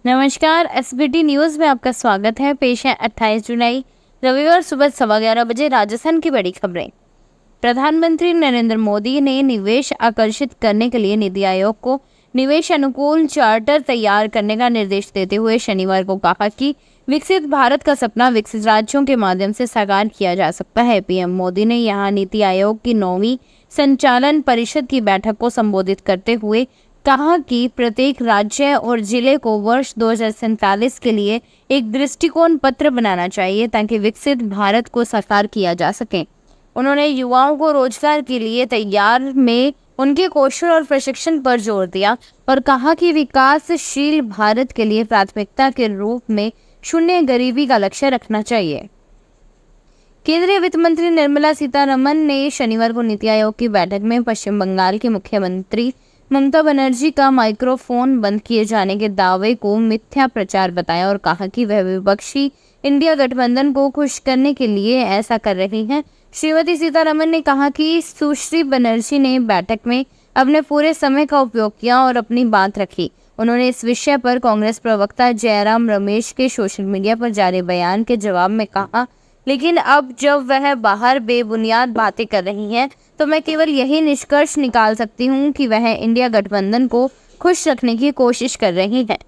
नमस्कार, SBT news में आपका स्वागत है। पेश है 28 जुलाई रविवार सुबह 11:15 बजे राजस्थान की बड़ी खबरें। प्रधानमंत्री नरेंद्र मोदी ने निवेश आकर्षित करने के लिए नीति आयोग को निवेश अनुकूल चार्टर तैयार करने का निर्देश देते हुए शनिवार को कहा कि विकसित भारत का सपना विकसित राज्यों के माध्यम से साकार किया जा सकता है। पीएम मोदी ने यहां नीति आयोग की 9वीं संचालन परिषद की बैठक को संबोधित करते हुए कहा कि प्रत्येक राज्य और जिले को वर्ष 2047 के लिए एक दृष्टिकोण पत्र बनाना चाहिए ताकि विकसित भारत को साकार किया जा सके। उन्होंने युवाओं को रोजगार के लिए तैयार में उनके कौशल और प्रशिक्षण पर जोर दिया और कहा कि विकासशील भारत के लिए प्राथमिकता के रूप में शून्य गरीबी का लक्ष्य रखना चाहिए। केंद्रीय वित्त मंत्री निर्मला सीतारमण ने शनिवार को नीति आयोग की बैठक में पश्चिम बंगाल के मुख्यमंत्री ममता बनर्जी का माइक्रोफोन बंद किए जाने के दावे को मिथ्या प्रचार बताया और कहा कि वह विपक्षी इंडिया गठबंधन को खुश करने के लिए ऐसा कर रही हैं। श्रीमती सीतारमण ने कहा कि सुश्री बनर्जी ने बैठक में अपने पूरे समय का उपयोग किया और अपनी बात रखी। उन्होंने इस विषय पर कांग्रेस प्रवक्ता जयराम रमेश के सोशल मीडिया पर जारी बयान के जवाब में कहा, लेकिन अब जब वह बाहर बेबुनियाद बातें कर रही हैं तो मैं केवल यही निष्कर्ष निकाल सकती हूं कि वह इंडिया गठबंधन को खुश रखने की कोशिश कर रही है।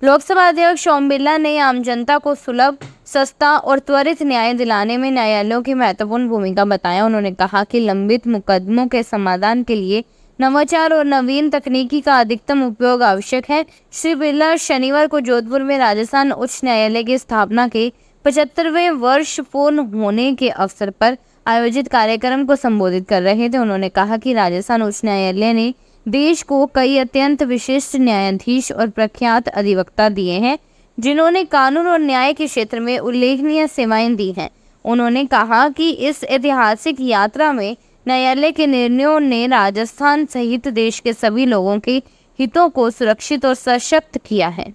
लोकसभा अध्यक्ष ओम बिरला ने आम जनता को सुलभ, सस्ता और त्वरित न्याय दिलाने में न्यायालयों की महत्वपूर्ण भूमिका बताया। उन्होंने कहा कि लंबित मुकदमों के समाधान के लिए नवाचार और नवीन तकनीकी का अधिकतम उपयोग आवश्यक है। श्री बिरला शनिवार को जोधपुर में राजस्थान उच्च न्यायालय की स्थापना के 75वें वर्ष पूर्ण होने के अवसर पर आयोजित कार्यक्रम को संबोधित कर रहे थे। उन्होंने कहा कि राजस्थान उच्च न्यायालय ने देश को कई अत्यंत विशिष्ट न्यायाधीश और प्रख्यात अधिवक्ता दिए हैं जिन्होंने कानून और न्याय के क्षेत्र में उल्लेखनीय सेवाएं दी हैं। उन्होंने कहा कि इस ऐतिहासिक यात्रा में न्यायालय के निर्णयों ने राजस्थान सहित देश के सभी लोगों के हितों को सुरक्षित और सशक्त किया है।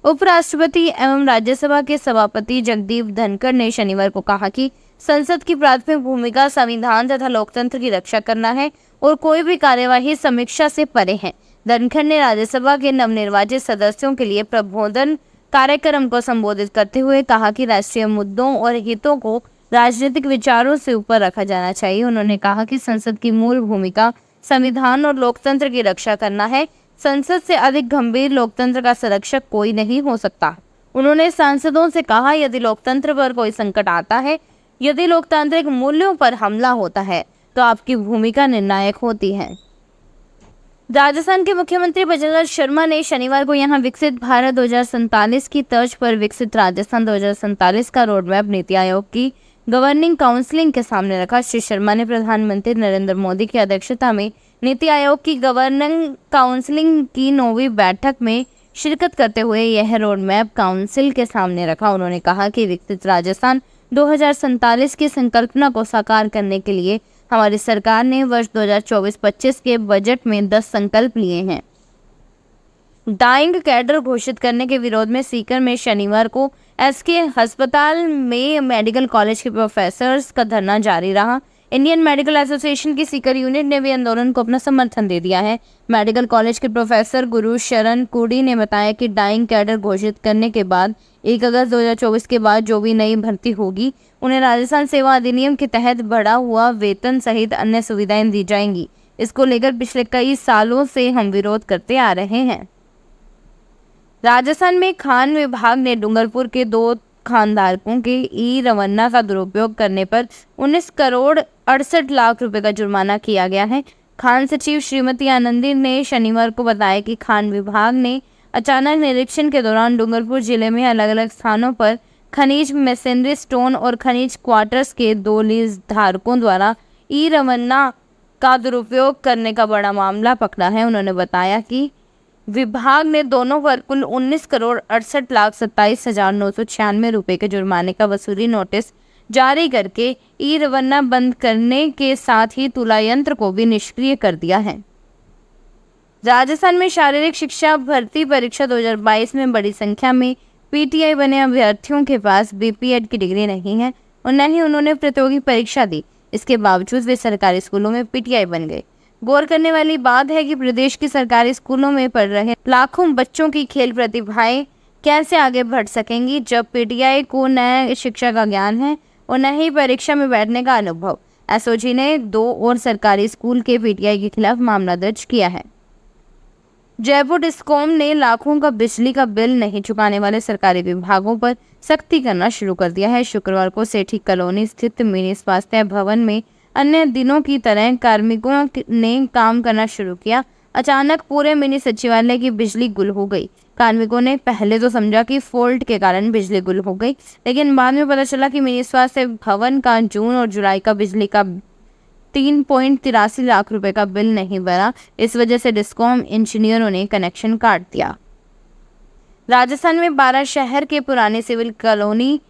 उपराष्ट्रपति एवं राज्यसभा के सभापति जगदीप धनखड़ ने शनिवार को कहा कि संसद की प्राथमिक भूमिका संविधान तथा लोकतंत्र की रक्षा करना है और कोई भी कार्यवाही समीक्षा से परे है। धनखड़ ने राज्यसभा के नवनिर्वाचित सदस्यों के लिए प्रबोधन कार्यक्रम को संबोधित करते हुए कहा कि राष्ट्रीय मुद्दों और हितों को राजनीतिक विचारों से ऊपर रखा जाना चाहिए। उन्होंने कहा कि संसद की मूल भूमिका संविधान और लोकतंत्र की रक्षा करना है। संसद से अधिक गंभीर लोकतंत्र का संरक्षक कोई नहीं हो सकता। उन्होंने सांसदों से कहा, यदि लोकतंत्र पर कोई संकट आता है, यदि लोकतांत्रिक मूल्यों पर हमला होता है तो आपकी भूमिका निर्णायक होती है। राजस्थान के मुख्यमंत्री बजरंग शर्मा ने शनिवार को यहां विकसित भारत 2047 की तर्ज पर विकसित राजस्थान 2047 का रोडमैप नीति आयोग की गवर्निंग काउंसिल के सामने रखा। श्री शर्मा ने प्रधानमंत्री नरेंद्र मोदी की अध्यक्षता में नीति आयोग की गवर्निंग काउंसिल की 9वीं बैठक में शिरकत करते हुए यह रोडमैप काउंसिल के सामने रखा। उन्होंने कहा कि विकसित राजस्थान 2047 की संकल्पना को साकार करने के लिए हमारी सरकार ने वर्ष 2024-25 के बजट में 10 संकल्प लिए हैं। डाइंग कैडर घोषित करने के विरोध में सीकर में शनिवार को एसके अस्पताल में मेडिकल कॉलेज के प्रोफेसर्स का धरना जारी रहा। इंडियन मेडिकल एसोसिएशन की सीकर यूनिट ने भी आंदोलन को अपना समर्थन दे दिया है। मेडिकल कॉलेज के प्रोफेसर गुरु शरण कुडी ने बताया कि डाइंग कैडर घोषित करने के बाद 1 अगस्त 2024 के बाद जो भी नई भर्ती होगी उन्हें राजस्थान सेवा अधिनियम के तहत बढ़ा हुआ वेतन सहित अन्य सुविधाएं दी जाएंगी। इसको लेकर पिछले कई सालों से हम विरोध करते आ रहे हैं। राजस्थान में खान विभाग ने डूंगरपुर के 2 खानधारकों के ई रवन्ना का दुरुपयोग करने पर 19 करोड़ 68 लाख रुपए का जुर्माना किया गया है। खान सचिव श्रीमती आनंदी ने शनिवार को बताया कि खान विभाग ने अचानक निरीक्षण के दौरान डूंगरपुर जिले में अलग अलग स्थानों पर खनिज मैसेनरी स्टोन और खनिज क्वार्टर्स के 2 लीज धारकों द्वारा ई रवन्ना का दुरुपयोग करने का बड़ा मामला पकड़ा है। उन्होंने बताया कि विभाग ने दोनों पर कुल 19 करोड़ 68,27,996 रुपए के जुर्माने का वसूली नोटिस जारी करके ई रवन्ना बंद करने के साथ ही तुला यंत्र को भी निष्क्रिय कर दिया है। राजस्थान में शारीरिक शिक्षा भर्ती परीक्षा 2022 में बड़ी संख्या में पीटीआई बने अभ्यर्थियों के पास बीपीएड की डिग्री नहीं है और न ही उन्होंने प्रतियोगी परीक्षा दी। इसके बावजूद वे सरकारी स्कूलों में पीटीआई बन गए। गौर करने वाली बात है कि प्रदेश की सरकारी स्कूलों में पढ़ रहे लाखों बच्चों की खेल प्रतिभाएं कैसे आगे बढ़ सकेंगी जब पीटीआई को न शिक्षा का ज्ञान है और न ही परीक्षा में बैठने का अनुभव। एसओजी ने 2 और सरकारी स्कूल के पीटीआई के खिलाफ मामला दर्ज किया है। जयपुर डिस्कॉम ने लाखों का बिजली का बिल नहीं चुकाने वाले सरकारी विभागों पर सख्ती करना शुरू कर दिया है। शुक्रवार को सेठी कॉलोनी स्थित मिनी स्वास्थ्य भवन में अन्य दिनों की तरह कार्मिकों ने काम करना शुरू किया। अचानक पूरे मिनी सचिवालय की बिजली गुल हो गई। कार्मिकों ने पहले तो समझा कि फॉल्ट के कारण बिजली गुल हो गई, लेकिन बाद में पता चला कि मिनी स्वास्थ्य भवन का जून और जुलाई का बिजली का 3.83 लाख रुपए का बिल नहीं भरा। इस वजह से डिस्कॉम इंजीनियरों ने कनेक्शन काट दिया। राजस्थान में 12 शहर के पुराने सिविल कॉलोनी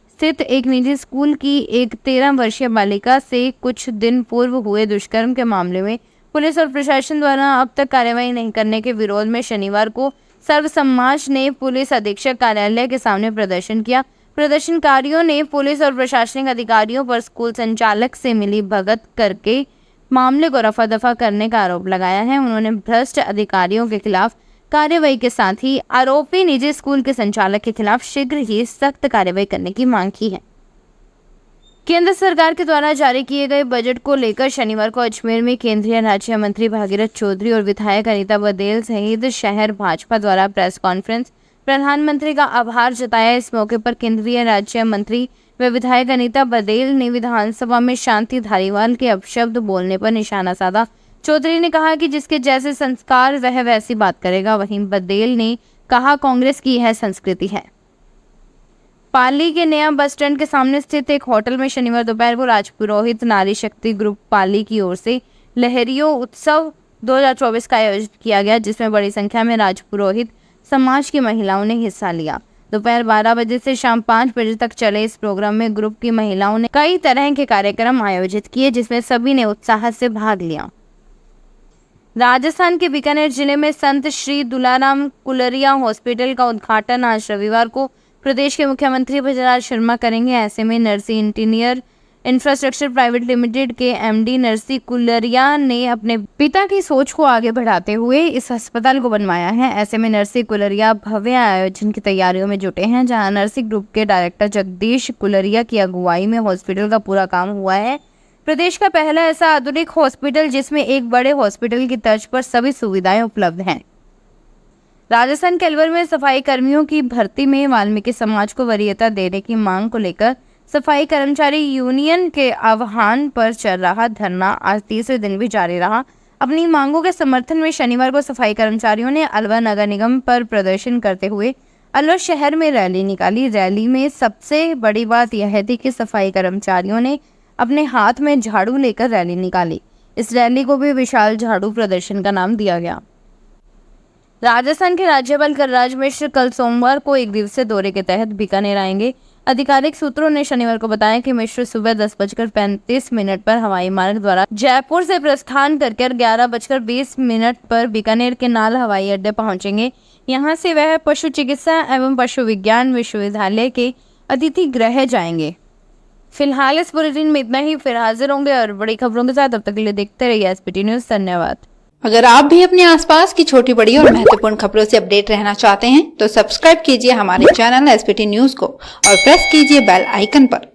स्थित एक निजी स्कूल की एक 13 वर्षीय बालिका से कुछ दिन पूर्व हुए दुष्कर्म के मामले में पुलिस और प्रशासन द्वारा अब तक कार्रवाई नहीं करने के विरोध में शनिवार को सर्व समाज ने पुलिस अधीक्षक कार्यालय के सामने प्रदर्शन किया। प्रदर्शनकारियों ने पुलिस और प्रशासनिक अधिकारियों पर स्कूल संचालक से मिली भगत करके मामले को रफा दफा करने का आरोप लगाया है। उन्होंने भ्रष्ट अधिकारियों के खिलाफ कार्रवाई के साथ ही आरोपी निजी स्कूल के संचालक के खिलाफ शीघ्र ही सख्त कार्रवाई करने की मांग की है। केंद्र सरकार के द्वारा जारी किए गए बजट को लेकर शनिवार को अजमेर में केंद्रीय राज्य मंत्री भागीरथ चौधरी और विधायक अनीता बदेल सहित शहर भाजपा द्वारा प्रेस कॉन्फ्रेंस प्रधानमंत्री का आभार जताया। इस मौके पर केंद्रीय राज्य मंत्री व विधायक अनीता बदेल ने विधानसभा में शांति धारीवाल के अपशब्द बोलने पर निशाना साधा। चौधरी ने कहा कि जिसके जैसे संस्कार वह वैसी बात करेगा। वहीं बदेल ने कहा कांग्रेस की यह संस्कृति है। पाली के नया बस स्टैंड के सामने स्थित एक होटल में शनिवार दोपहर को राजपुरोहित नारी शक्ति ग्रुप पाली की ओर से लहरियों उत्सव 2024 का आयोजन किया गया, जिसमें बड़ी संख्या में राजपुरोहित समाज की महिलाओं ने हिस्सा लिया। दोपहर 12 बजे से शाम 5 बजे तक चले इस प्रोग्राम में ग्रुप की महिलाओं ने कई तरह के कार्यक्रम आयोजित किए, जिसमें सभी ने उत्साह से भाग लिया। राजस्थान के बीकानेर जिले में संत श्री दुलाराम कुलरिया हॉस्पिटल का उद्घाटन आज रविवार को प्रदेश के मुख्यमंत्री भजराज शर्मा करेंगे। ऐसे में Narsi interior infrastructure private limited के एमडी नरसी कुलरिया ने अपने पिता की सोच को आगे बढ़ाते हुए इस अस्पताल को बनवाया है। ऐसे में नरसी कुलरिया भव्य आयोजन की तैयारियों में जुटे हैं, जहां नरसी ग्रुप के डायरेक्टर जगदीश कुलरिया की अगुवाई में हॉस्पिटल का पूरा काम हुआ है। प्रदेश का पहला ऐसा आधुनिक हॉस्पिटल जिसमें एक बड़े हॉस्पिटल की तर्ज पर सभी सुविधाएं उपलब्ध हैं। राजस्थान के अलवर में सफाई कर्मियों की भर्ती में वाल्मीकि समाज को वरीयता देने की मांग को लेकर सफाई कर्मचारी यूनियन के आह्वान पर चल रहा धरना आज तीसरे दिन भी जारी रहा। अपनी मांगों के समर्थन में शनिवार को सफाई कर्मचारियों ने अलवर नगर निगम पर प्रदर्शन करते हुए अलवर शहर में रैली निकाली। रैली में सबसे बड़ी बात यह थी कि सफाई कर्मचारियों ने अपने हाथ में झाड़ू लेकर रैली निकाली। इस रैली को भी विशाल झाड़ू प्रदर्शन का नाम दिया गया। राजस्थान के राज्यपाल कलराज मिश्र कल सोमवार को एक दिवसीय दौरे के तहत बीकानेर आएंगे। आधिकारिक सूत्रों ने शनिवार को बताया कि मिश्र सुबह 10:35 पर हवाई मार्ग द्वारा जयपुर से प्रस्थान करके 11:20 पर बीकानेर के नाल हवाई अड्डे पहुंचेंगे। यहां से वह पशु चिकित्सा एवं पशु विज्ञान विश्वविद्यालय के अतिथि गृह जाएंगे। फिलहाल इस बुलेटिन में इतना ही। फिर हाजिर होंगे और बड़ी खबरों के साथ। तब तक के लिए देखते रहिए एसपीटी न्यूज। धन्यवाद। अगर आप भी अपने आसपास की छोटी बड़ी और महत्वपूर्ण खबरों से अपडेट रहना चाहते हैं तो सब्सक्राइब कीजिए हमारे चैनल एसपीटी न्यूज को और प्रेस कीजिए बेल आइकन पर।